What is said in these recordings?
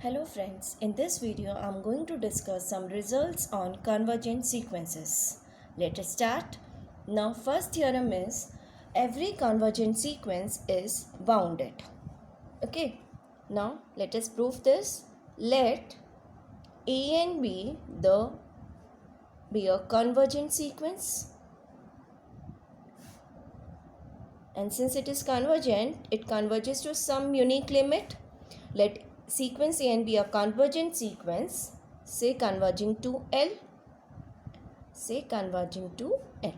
Hello friends, in this video I am going to discuss some results on convergent sequences. Let us start. Now first theorem is every convergent sequence is bounded. Okay, now let us prove this. Let A and B be a convergent sequence, and since it is convergent, it converges to some unique limit. Let sequence A and B a convergent sequence, say converging to L. Say converging to L.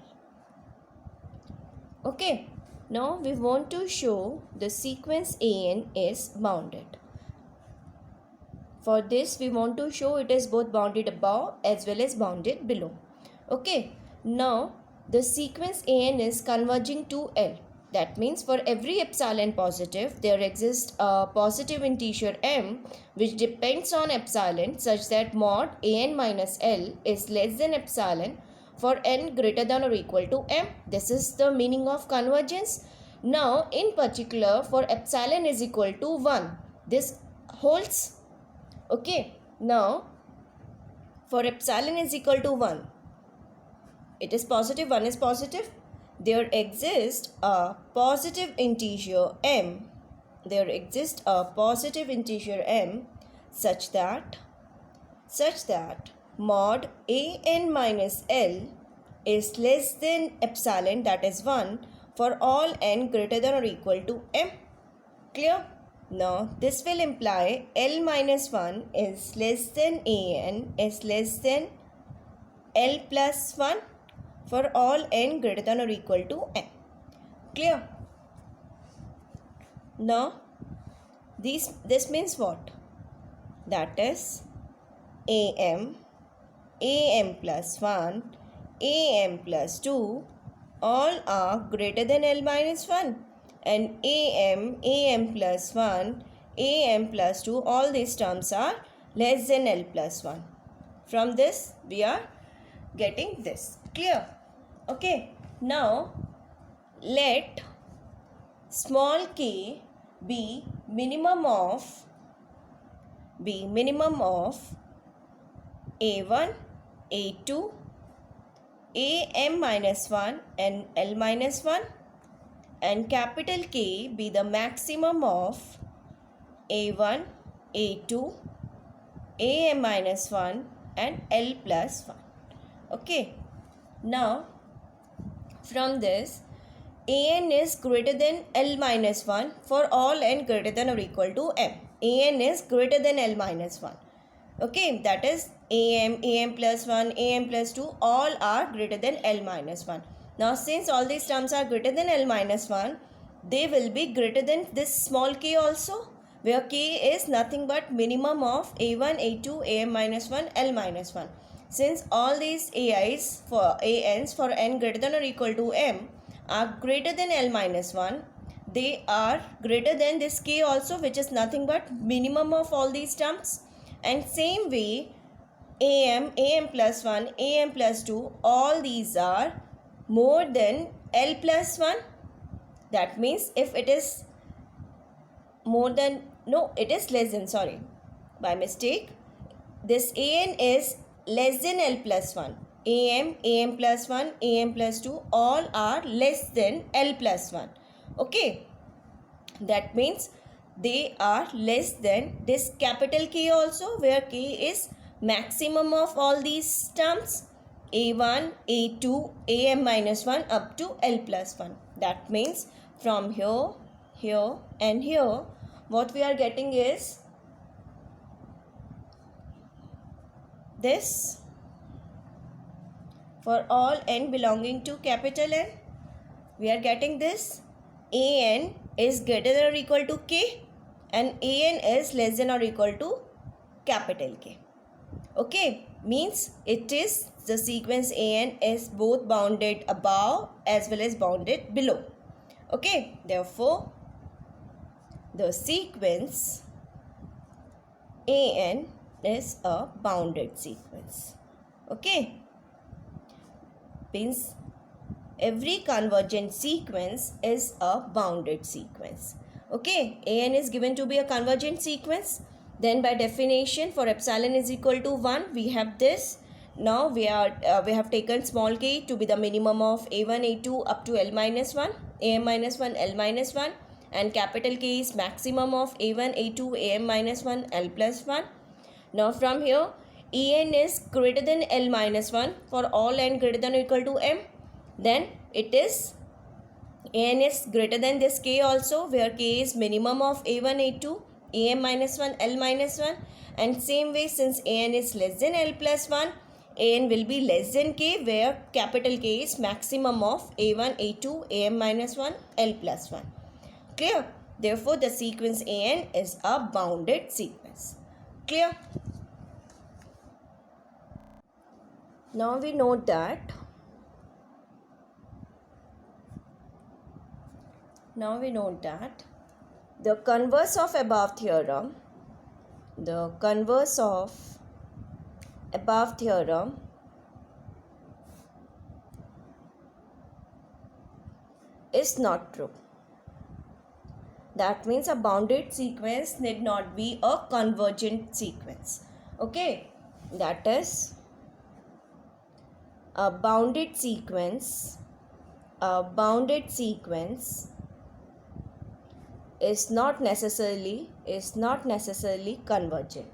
Okay, now we want to show the sequence AN is bounded. For this we want to show it is both bounded above as well as bounded below. Okay, now the sequence AN is converging to L. That means for every epsilon positive, there exists a positive integer m which depends on epsilon such that mod an minus L is less than epsilon for n greater than or equal to m. This is the meaning of convergence. Now in particular for epsilon is equal to 1, this holds. Okay, now for epsilon is equal to 1, it is positive, 1 is positive. There exists a positive integer m. There exists a positive integer m such that mod an minus L is less than epsilon, that is 1, for all n greater than or equal to m. Clear? Now this will imply L minus 1 is less than an is less than L plus 1 for all n greater than or equal to m. Clear? Now this means what? That is am plus 1, am plus 2 all are greater than L minus 1, and am plus 1, am plus 2, all these terms are less than L plus 1. From this we are getting this. Clear? Okay, now let small k be minimum of a1, a2, am minus 1 and L minus 1, and capital K be the maximum of a1, a2, am minus 1 and L plus 1. Okay, now from this an is greater than L minus 1 for all n greater than or equal to m. An is greater than L minus 1. Okay, that is am plus 1, am plus 2, all are greater than L minus 1. Now since all these terms are greater than L minus 1, they will be greater than this small k also, where k is nothing but minimum of a1, a2, am minus 1, L minus 1. Since all these ai's for ans for n greater than or equal to m are greater than L minus 1, they are greater than this k also, which is nothing but minimum of all these terms. And same way am plus 1, am plus 2, all these are more than L plus 1. That means if it is more than, no, it is less than, sorry, by mistake, this an is less than L plus 1. am plus 1, am plus 2, all are less than L plus 1. Okay, that means they are less than this capital K also, where K is maximum of all these terms, a1, a2, am minus 1 up to L plus 1. That means from here, here and here, what we are getting is this. For all n belonging to capital N, we are getting this. An is greater than or equal to k and an is less than or equal to capital K. Okay, means it is the sequence an is both bounded above as well as bounded below. Okay, therefore the sequence an is a bounded sequence. Okay, means every convergent sequence is a bounded sequence. Okay, an is given to be a convergent sequence. Then by definition, for epsilon is equal to 1, we have this. Now we have taken small k to be the minimum of a1, a2 up to l minus 1, am minus 1, l minus 1, and capital K is maximum of a1, a2, am minus 1, l plus 1. Now from here, en is greater than l minus 1 for all n greater than or equal to m. Then it is an is greater than this k also, where k is minimum of a1, a2, am minus 1, l minus 1, and same way, since an is less than l plus 1, an will be less than k, where capital K is maximum of a1, a2, am minus 1, l plus 1. Clear? Therefore, the sequence an is a bounded sequence. Clear? Now we note that the converse of above theorem is not true. That means a bounded sequence need not be a convergent sequence. Okay, that is, a bounded sequence is not necessarily convergent.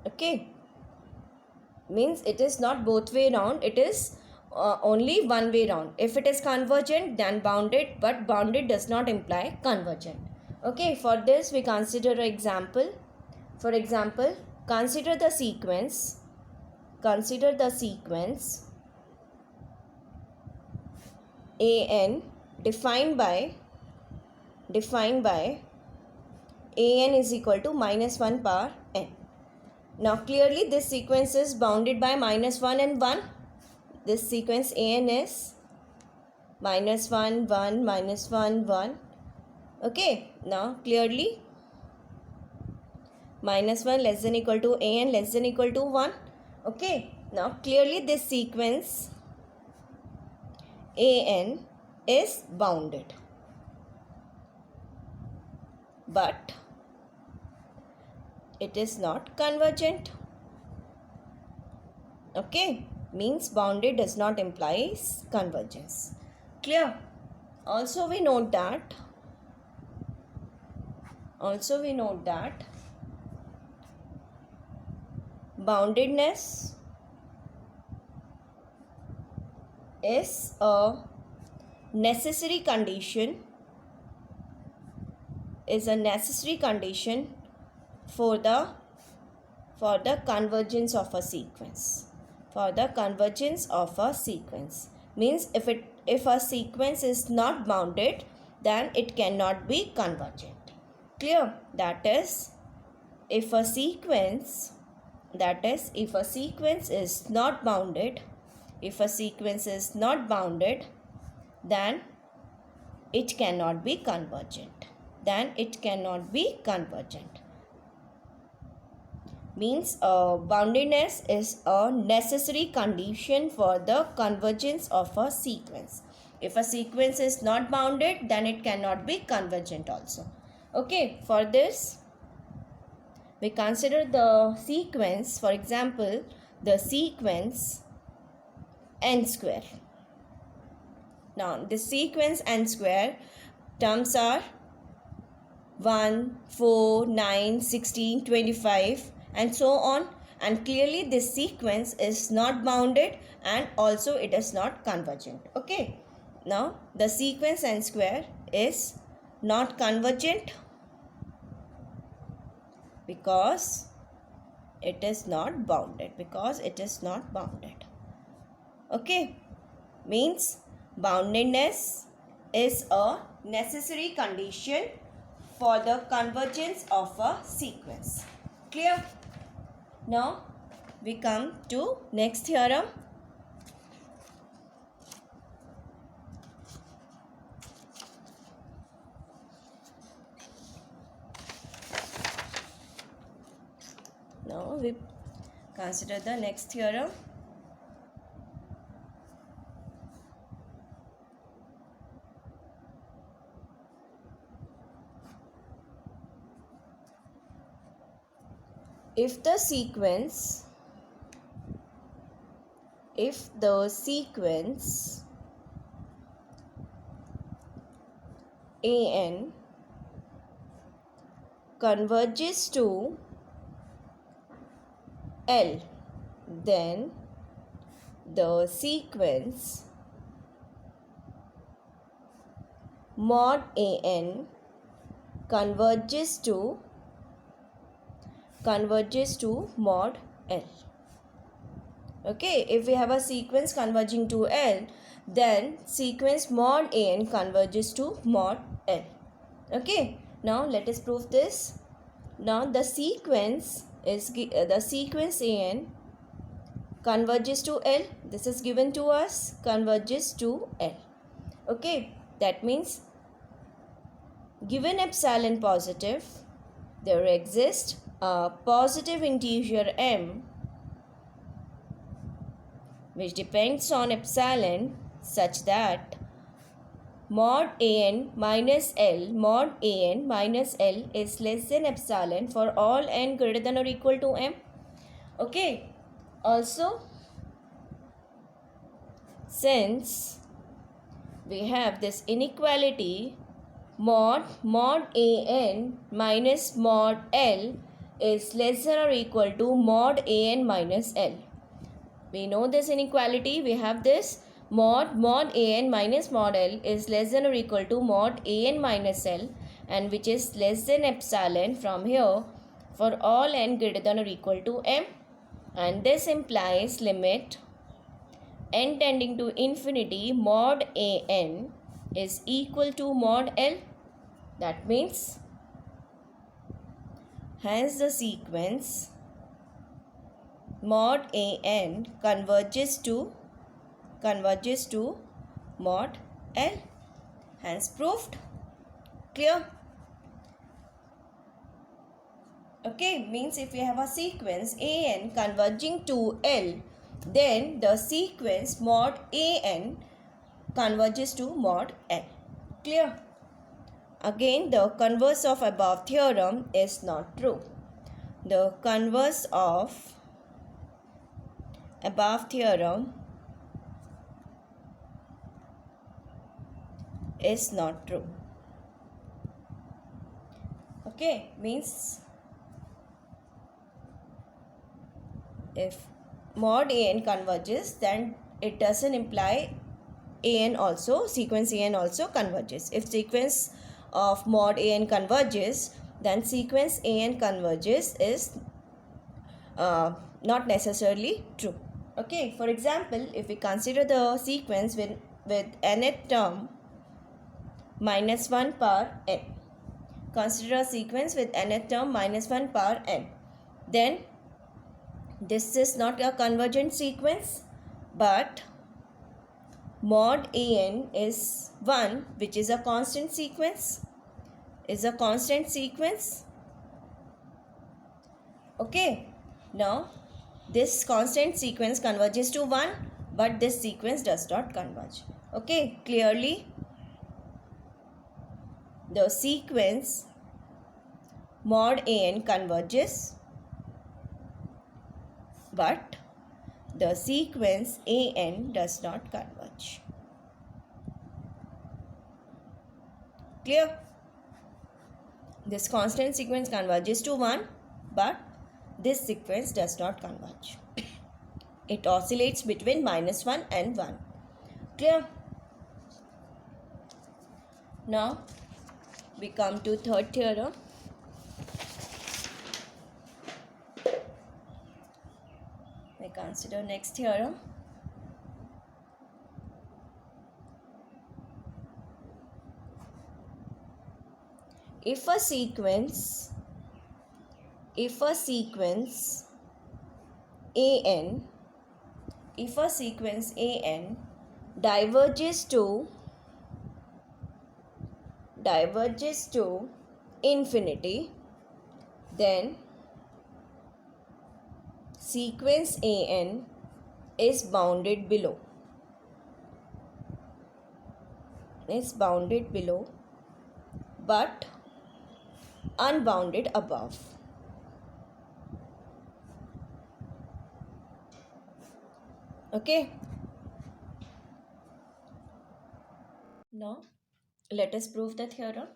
Okay, means it is not both way round, it is only one way round. If it is convergent, then bounded, but bounded does not imply convergent. Okay, for this we consider an example. For example, consider the sequence an defined by an is equal to minus 1 power n. Now clearly this sequence is bounded by minus 1 and 1. This sequence an is minus 1, 1, minus 1, 1. Okay, now clearly minus 1 less than equal to an less than equal to 1. Okay, now clearly this sequence an is bounded, but it is not convergent. Okay, means bounded does not imply convergence. Clear? Also we note that boundedness is a necessary condition for the convergence of a sequence. Means if a sequence is not bounded, then it cannot be convergent. Clear? That is, if a sequence is not bounded, then it cannot be convergent. Means boundedness is a necessary condition for the convergence of a sequence. If a sequence is not bounded, then it cannot be convergent also. Okay, for this we consider the sequence, for example, the sequence n square. Now this sequence n square terms are 1, 4, 9, 16, 25 and so on, and clearly this sequence is not bounded and also it is not convergent. Okay, now the sequence n square is not convergent because it is not bounded. Okay, means boundedness is a necessary condition for the convergence of a sequence. Clear? Now we come to next theorem. Now we consider the next theorem. if the sequence an converges to L, then the sequence mod an converges to mod L. Okay, if we have a sequence converging to L, then sequence mod an converges to mod L. Okay, now let us prove this. Now the sequence an converges to L. This is given to us, converges to L. Okay, that means given epsilon positive, there exists a positive integer m which depends on epsilon such that mod an minus L is less than epsilon for all n greater than or equal to m. Okay, also since we have this inequality mod an minus mod L is less than or equal to mod an minus L. We know this inequality. We have this mod an minus mod L is less than or equal to mod an minus L, and which is less than epsilon from here for all n greater than or equal to m, and this implies limit n tending to infinity mod an is equal to mod L. That means hence the sequence mod an converges to mod L. Hence proved. Clear? Okay, means if we have a sequence an converging to L, then the sequence mod an converges to mod L. Clear? Again, the converse of above theorem is not true. The converse of above theorem is not true. Okay, means if mod an converges, then it doesn't imply sequence an also converges. If sequence of mod an converges, then sequence an converges is not necessarily true. Okay, for example, if we consider the sequence with nth term minus 1 power n. Consider a sequence with nth term minus 1 power n. Then this is not a convergent sequence, but mod an is 1, which is a constant sequence. Okay, now this constant sequence converges to 1, but this sequence does not converge. Okay, clearly the sequence mod an converges, but the sequence an does not converge. Clear? This constant sequence converges to 1, but this sequence does not converge. It oscillates between minus 1 and 1. Clear? Now we come to third theorem. We consider next theorem. If a sequence an diverges to infinity, then sequence an is bounded below. But unbounded above. Okay. Now let us prove the theorem.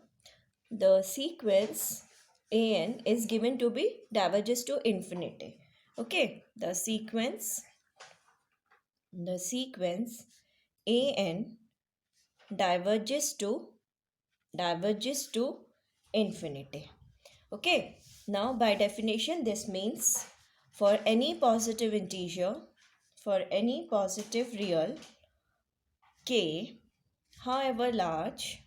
The sequence an is given to be diverges to infinity. Okay, the sequence an diverges to infinity. Okay, now by definition this means for any positive integer, for any positive real k, however large,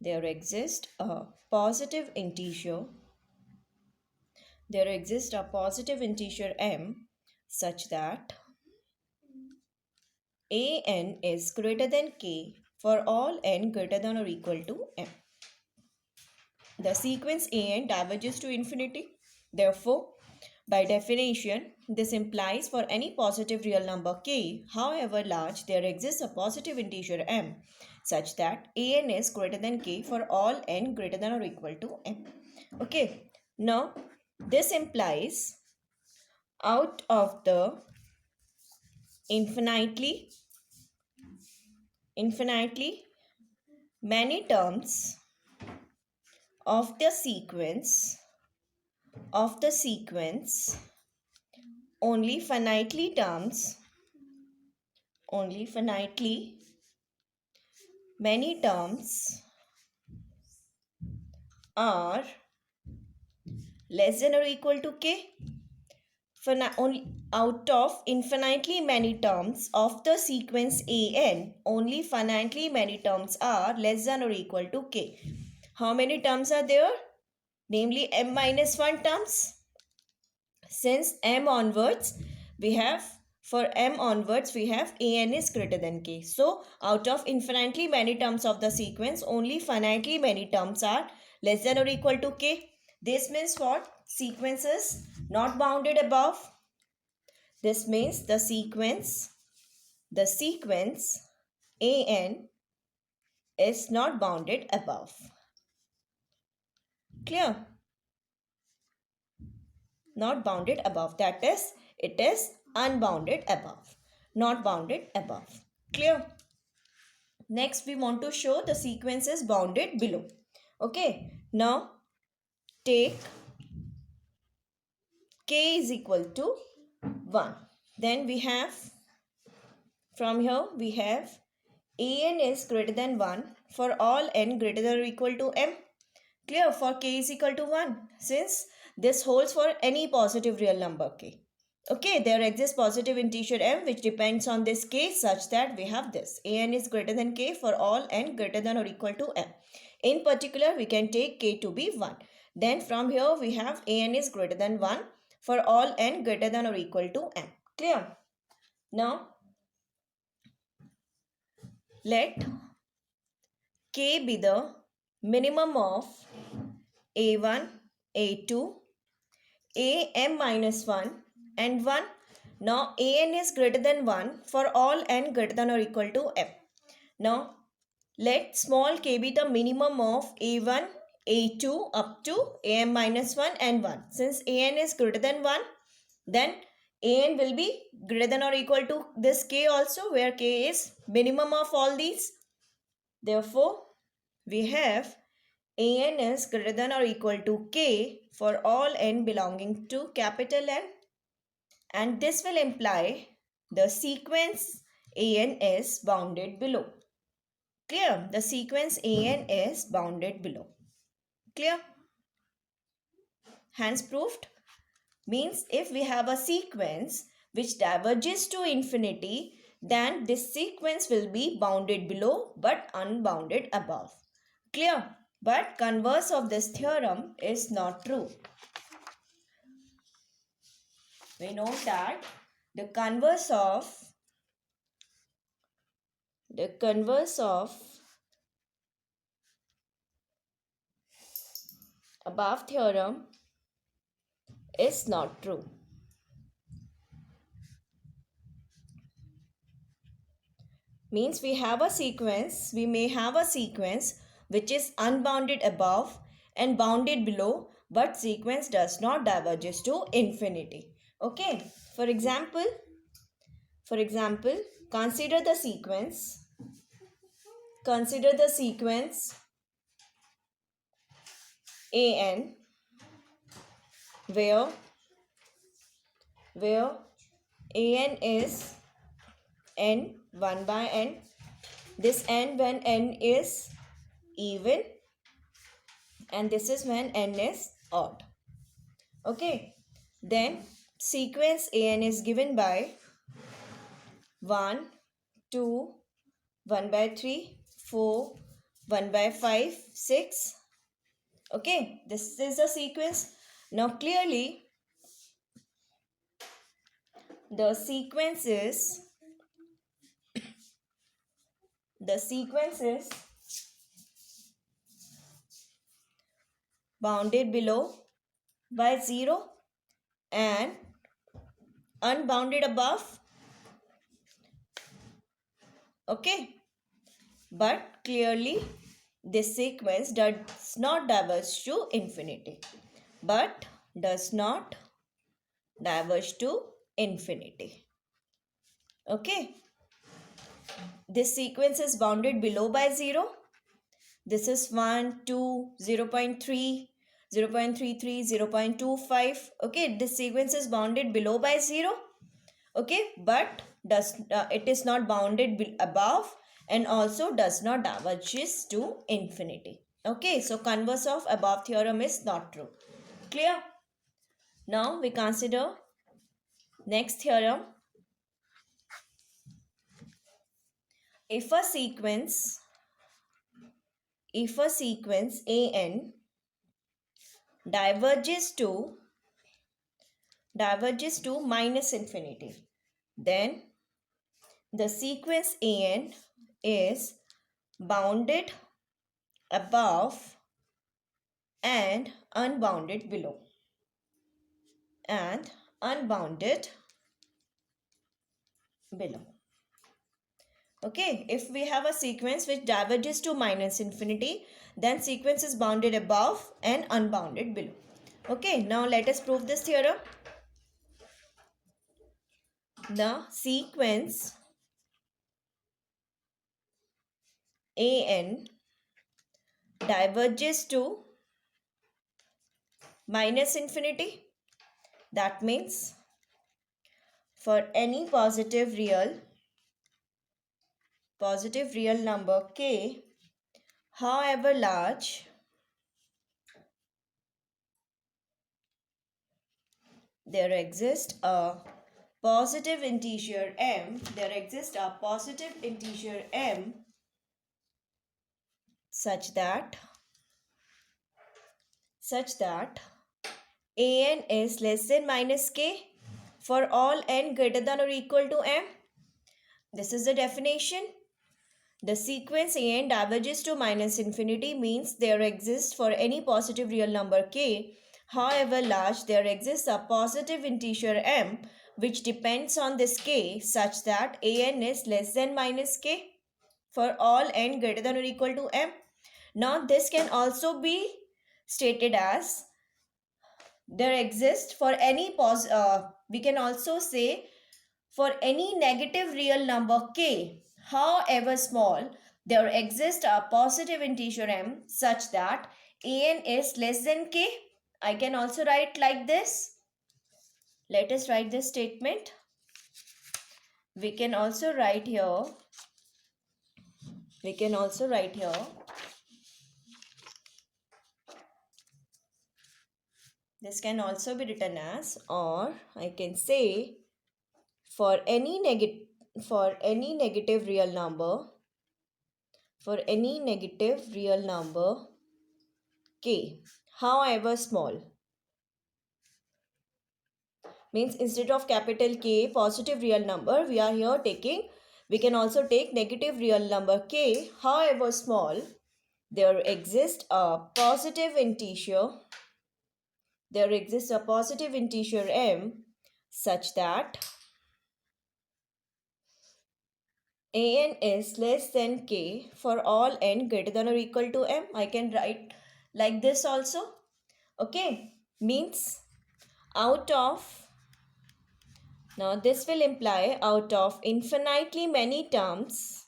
there exists a positive integer, m such that an is greater than k for all n greater than or equal to m. The sequence an diverges to infinity. Therefore, by definition, this implies for any positive real number k, however large, there exists a positive integer m such that an is greater than k for all n greater than or equal to m. Okay, now this implies out of the infinitely many terms of the sequence only finitely many terms are less than or equal to k. Only out of infinitely many terms of the sequence an, only finitely many terms are less than or equal to k. How many terms are there? Namely m minus 1 terms. Since m onwards, we have an is greater than k. So out of infinitely many terms of the sequence, only finitely many terms are less than or equal to k. This means what? Sequence is not bounded above. This means the sequence an is not bounded above. Clear? Not bounded above. That is, it is unbounded above. Not bounded above. Clear? Next, we want to show the sequence is bounded below. Okay. Now, take k is equal to 1. Then we have, from here, we have an is greater than 1 for all n greater than or equal to m. Clear? For k is equal to 1. Since this holds for any positive real number k. Okay, there exists positive integer m which depends on this k such that we have this. An is greater than k for all n greater than or equal to m. In particular, we can take k to be 1. Then from here we have an is greater than 1 for all n greater than or equal to m. Clear? Now, let k be the minimum of a1, a2, am minus 1 and 1. Now an is greater than 1 for all n greater than or equal to m. Now let small k be the minimum of a1, a2 up to am minus 1 and 1. Since an is greater than 1, then an will be greater than or equal to this k also, where k is minimum of all these. Therefore, we have an is greater than or equal to k for all n belonging to capital N, and this will imply the sequence an is bounded below. Clear? The sequence an is bounded below. Clear? Hence proved. Means if we have a sequence which diverges to infinity, then this sequence will be bounded below but unbounded above. Clear? But converse of this theorem is not true. We know that the converse of above theorem is not true. Means we may have a sequence which is unbounded above and bounded below, but sequence does not diverges to infinity. Okay, for example, consider the sequence, an where where an is n 1 by n. This n when n is even, and this is when n is odd. Okay, then sequence an is given by 1, 2, 1 by 3, 4, 1 by 5, 6. Okay, this is the sequence. Now clearly the sequence is bounded below by 0 and unbounded above. Okay, but clearly this sequence does not diverge to infinity, but does not diverge to infinity. Okay, this sequence is bounded below by 0. This is 1, 2, 0 0.3, 0 0.33, 0 0.25. Okay, this sequence is bounded below by 0. Okay, but it is not bounded above, and also does not diverges to infinity. Okay, so converse of above theorem is not true. Clear? Now we consider next theorem. If a sequence an diverges to minus infinity, then the sequence an is bounded above and unbounded below, Okay, if we have a sequence which diverges to minus infinity, then sequence is bounded above and unbounded below. Okay, now let us prove this theorem. The sequence an diverges to minus infinity. That means for any positive real number k, however large, there exists a positive integer m, such that an is less than minus k for all n greater than or equal to m. This is the definition. The sequence an diverges to minus infinity means there exists for any positive real number k, however large, there exists a positive integer m which depends on this k such that an is less than minus k for all n greater than or equal to m. Now this can also be stated as there exists for any we can also say for any negative real number k, however small, there exists a positive integer m such that an is less than k. I can also write like this. Let us write this statement. We can also write here. This can also be written as, or I can say, for any negative real number, k, however small, means instead of capital K positive real number, we are here taking, we can also take negative real number k, however small, there exists a positive integer m such that an is less than k for all n greater than or equal to m. I can write like this also. Okay, means out of, now this will imply out of infinitely many terms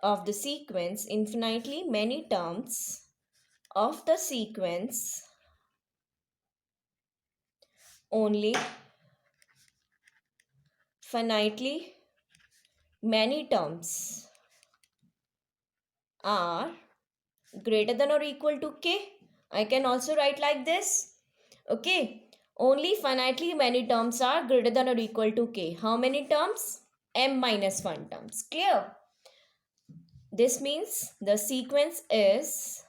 of the sequence, infinitely many terms of the sequence, only finitely many terms are greater than or equal to k. I can also write like this. Okay, only finitely many terms are greater than or equal to k. How many terms? M minus 1 terms. Clear? This means the sequence is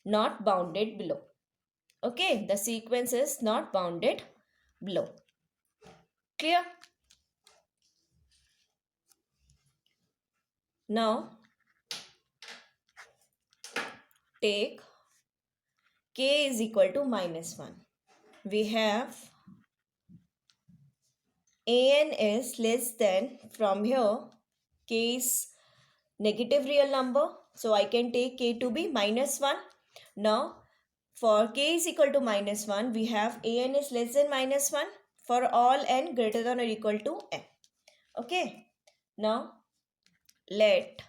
not bounded below. Okay, the sequence is not bounded below. Clear? Now take k is equal to minus 1. We have an is less than, from here k is negative real number, so I can take k to be minus 1. Now for k is equal to minus 1, we have an is less than minus 1 for all n greater than or equal to n. Okay, now let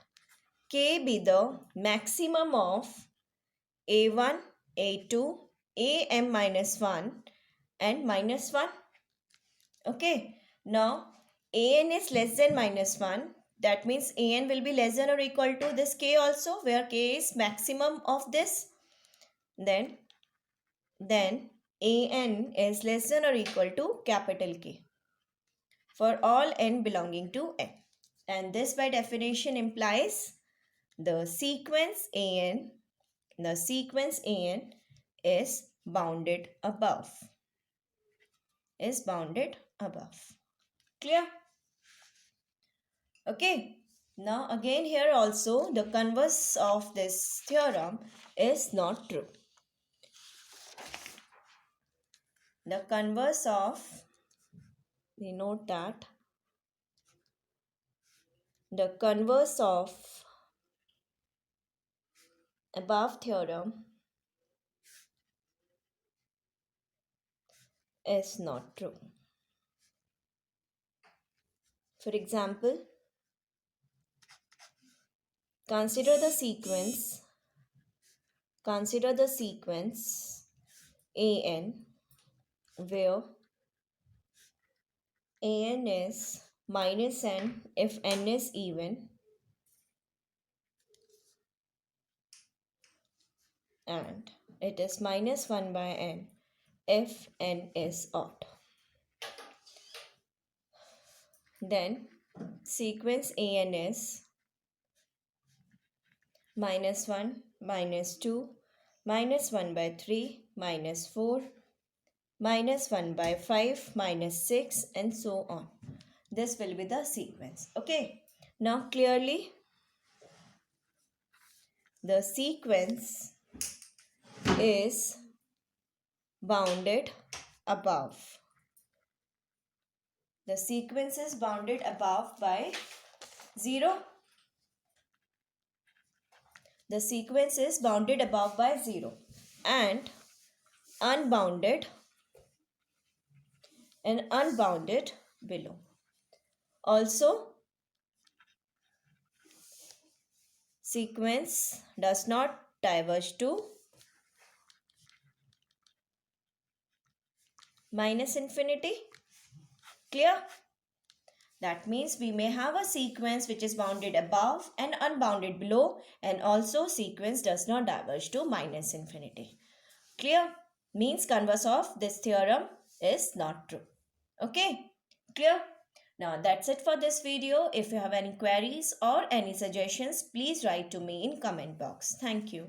k be the maximum of a1, a2, am minus 1 and minus 1. Okay, now an is less than minus 1. That means an will be less than or equal to this k also, where k is maximum of this. Then an is less than or equal to capital K for all n belonging to n. And this by definition implies the sequence an is bounded above. Clear? Okay. Now again here also the converse of this theorem is not true. The converse of, we note that the converse of above theorem is not true. For example, consider the sequence an where an is minus n if n is even and it is minus 1 by n if n is odd. Then sequence an is minus 1, minus 2, minus 1 by 3, minus 4, minus 1 by 5, minus 6 and so on. This will be the sequence. Okay. Now clearly the sequence is bounded above. The sequence is bounded above by 0. The sequence is bounded above by 0 and unbounded below. Also, sequence does not diverge to minus infinity. Clear? That means we may have a sequence which is bounded above and unbounded below, and also sequence does not diverge to minus infinity. Clear? Means converse of this theorem is not true. Okay? Clear? Now that's it for this video. If you have any queries or any suggestions, please write to me in comment box. Thank you.